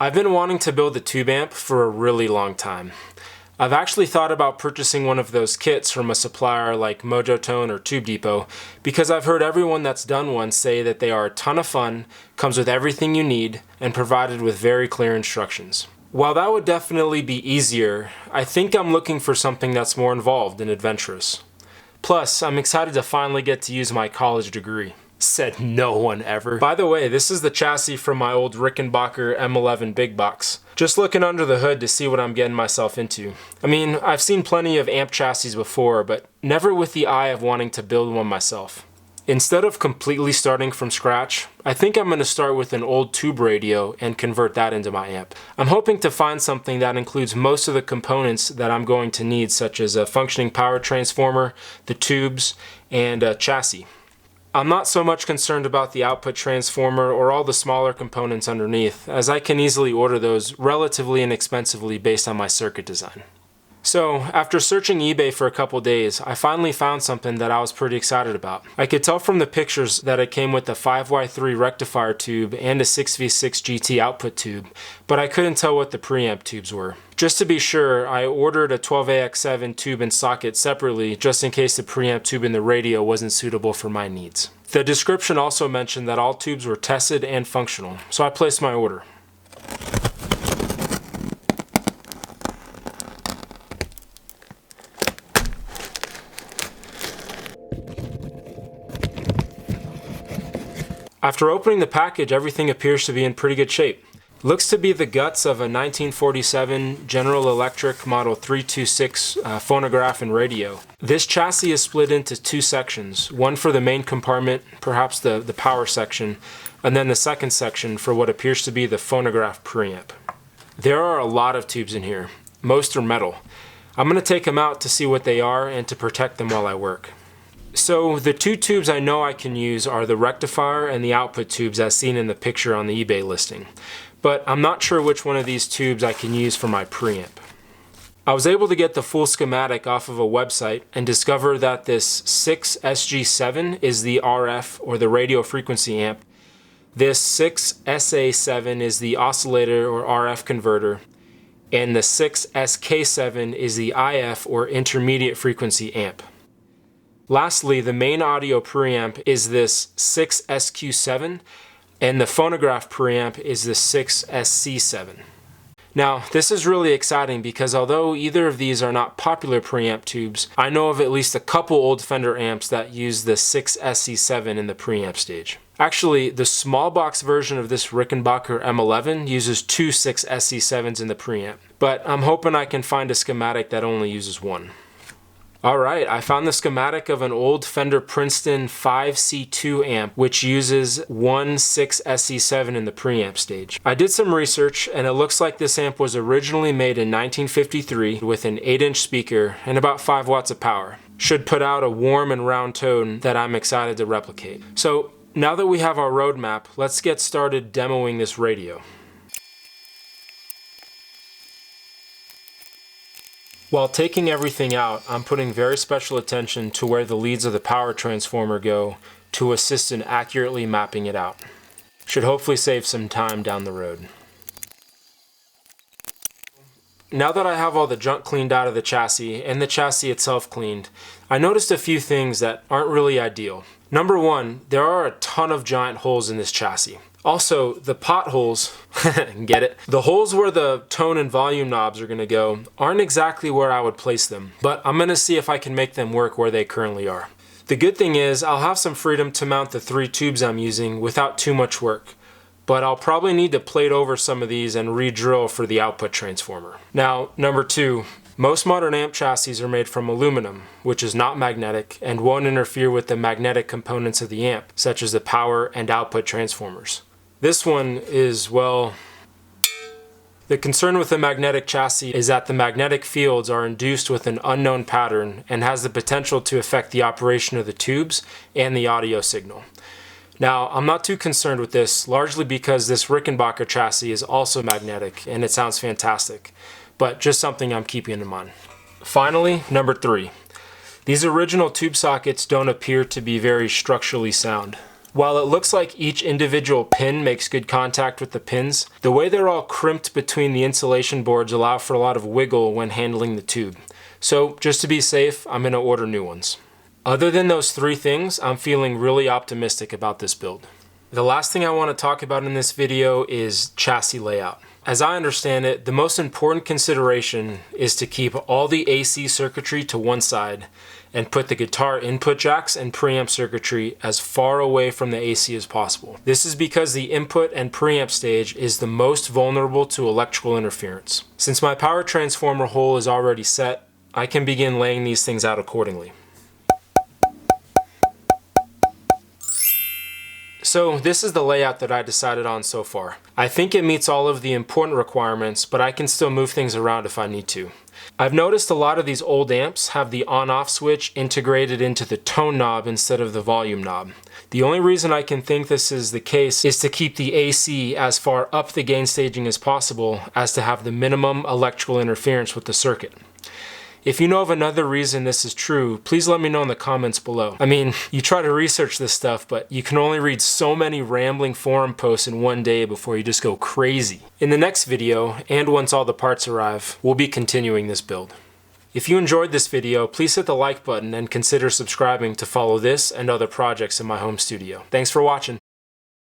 I've been wanting to build a tube amp for a really long time. I've actually thought about purchasing one of those kits from a supplier like Mojotone or Tube Depot because I've heard everyone that's done one say that they are a ton of fun, comes with everything you need, and provided with very clear instructions. While that would definitely be easier, I think I'm looking for something that's more involved and adventurous. Plus, I'm excited to finally get to use my college degree. Said no one ever. By the way, this is the chassis from my old Rickenbacker M11 big box. Just looking under the hood to see what I'm getting myself into. I mean, I've seen plenty of amp chassis before, but never with the eye of wanting to build one myself. Instead of completely starting from scratch, I think I'm going to start with an old tube radio and convert that into my amp. I'm hoping to find something that includes most of the components that I'm going to need, such as a functioning power transformer, the tubes, and a chassis. I'm not so much concerned about the output transformer or all the smaller components underneath, as I can easily order those relatively inexpensively based on my circuit design. So, after searching eBay for a couple days, I finally found something that I was pretty excited about. I could tell from the pictures that it came with a 5Y3 rectifier tube and a 6V6 GT output tube, but I couldn't tell what the preamp tubes were. Just to be sure, I ordered a 12AX7 tube and socket separately just in case the preamp tube in the radio wasn't suitable for my needs. The description also mentioned that all tubes were tested and functional, so I placed my order. After opening the package, everything appears to be in pretty good shape. Looks to be the guts of a 1947 General Electric Model 326 phonograph and radio. This chassis is split into two sections, one for the main compartment, perhaps the power section, and then the second section for what appears to be the phonograph preamp. There are a lot of tubes in here. Most are metal. I'm going to take them out to see what they are and to protect them while I work. So the two tubes I know I can use are the rectifier and the output tubes as seen in the picture on the eBay listing. But I'm not sure which one of these tubes I can use for my preamp. I was able to get the full schematic off of a website and discover that this 6SG7 is the RF or the radio frequency amp. This 6SA7 is the oscillator or RF converter. And the 6SK7 is the IF or intermediate frequency amp. Lastly, the main audio preamp is this 6SQ7 and the phonograph preamp is the 6SC7. Now, this is really exciting because although either of these are not popular preamp tubes, I know of at least a couple old Fender amps that use the 6SC7 in the preamp stage. Actually, the small box version of this Rickenbacker M11 uses two 6SC7s in the preamp, but I'm hoping I can find a schematic that only uses one. Alright, I found the schematic of an old Fender Princeton 5C2 amp which uses one 6SC7 in the preamp stage. I did some research and it looks like this amp was originally made in 1953 with an 8-inch speaker and about 5 watts of power. Should put out a warm and round tone that I'm excited to replicate. So now that we have our roadmap, let's get started demoing this radio. While taking everything out, I'm putting very special attention to where the leads of the power transformer go to assist in accurately mapping it out. Should hopefully save some time down the road. Now that I have all the junk cleaned out of the chassis and the chassis itself cleaned, I noticed a few things that aren't really ideal. Number one, there are a ton of giant holes in this chassis. Also, the potholes, get it? The holes where the tone and volume knobs are gonna go aren't exactly where I would place them, but I'm gonna see if I can make them work where they currently are. The good thing is I'll have some freedom to mount the 3 tubes I'm using without too much work, but I'll probably need to plate over some of these and re-drill for the output transformer. Now, number 2, most modern amp chassis are made from aluminum, which is not magnetic and won't interfere with the magnetic components of the amp, such as the power and output transformers. This one is, well, the concern with the magnetic chassis is that the magnetic fields are induced with an unknown pattern and has the potential to affect the operation of the tubes and the audio signal. Now, I'm not too concerned with this, largely because this Rickenbacker chassis is also magnetic and it sounds fantastic, but just something I'm keeping in mind. Finally, number 3. These original tube sockets don't appear to be very structurally sound. While it looks like each individual pin makes good contact with the pins, the way they're all crimped between the insulation boards allow for a lot of wiggle when handling the tube. So just to be safe, I'm going to order new ones. Other than those three things, I'm feeling really optimistic about this build. The last thing I want to talk about in this video is chassis layout. As I understand it, the most important consideration is to keep all the AC circuitry to one side and put the guitar input jacks and preamp circuitry as far away from the AC as possible. This is because the input and preamp stage is the most vulnerable to electrical interference. Since my power transformer hole is already set, I can begin laying these things out accordingly. So this is the layout that I decided on so far. I think it meets all of the important requirements, but I can still move things around if I need to. I've noticed a lot of these old amps have the on-off switch integrated into the tone knob instead of the volume knob. The only reason I can think this is the case is to keep the AC as far up the gain staging as possible as to have the minimum electrical interference with the circuit. If you know of another reason this is true, please let me know in the comments below. I mean, you try to research this stuff, but you can only read so many rambling forum posts in one day before you just go crazy. In the next video, and once all the parts arrive, we'll be continuing this build. If you enjoyed this video, please hit the like button and consider subscribing to follow this and other projects in my home studio. Thanks for watching.